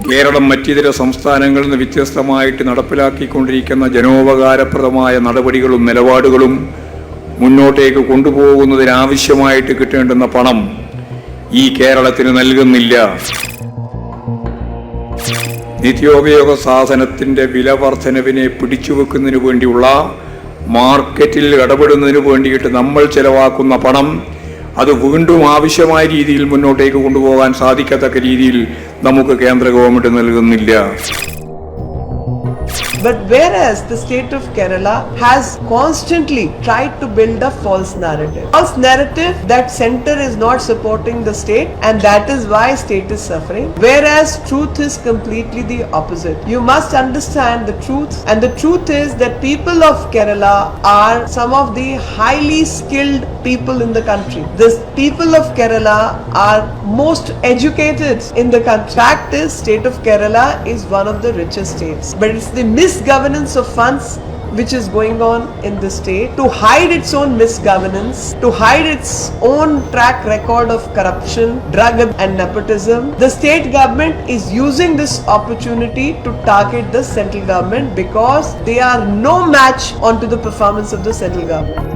കേരളം മറ്റിതര സംസ്ഥാനങ്ങളിൽ നിന്ന് വ്യത്യസ്തമായിട്ട് നടപ്പിലാക്കിക്കൊണ്ടിരിക്കുന്ന ജനോപകാരപ്രദമായ നടപടികളും നിലപാടുകളും മുന്നോട്ടേക്ക് കൊണ്ടുപോകുന്നതിനാവശ്യമായിട്ട് കിട്ടേണ്ടുന്ന പണം ഈ കേരളത്തിന് നൽകുന്നില്ല. നിത്യോപയോഗ സാധനത്തിൻ്റെ വില വർധനവിനെ പിടിച്ചുവെക്കുന്നതിന് വേണ്ടിയുള്ള മാർക്കറ്റിൽ ഇടപെടുന്നതിന് വേണ്ടിയിട്ട് നമ്മൾ ചെലവാക്കുന്ന പണം അത് വീണ്ടും ആവശ്യമായ രീതിയിൽ മുന്നോട്ടേക്ക് കൊണ്ടുപോകാൻ സാധിക്കത്തക്ക രീതിയിൽ നമുക്ക് കേന്ദ്ര ഗവൺമെന്റ് നൽകുന്നില്ല. But whereas the state of Kerala has constantly tried to build a false narrative that center is not supporting the state and that is why state is suffering, whereas truth is completely the opposite. You must understand the truth, and the truth is that people of Kerala are some of the highly skilled people in the country. The people of Kerala are most educated in the country. Fact is, state of Kerala is one of the richest states, but it's the misgovernance of funds which is going on in the state to hide its own misgovernance, to hide its own track record of corruption, drug and nepotism. The state government is using this opportunity to target the central government because they are no match onto the performance of the central government.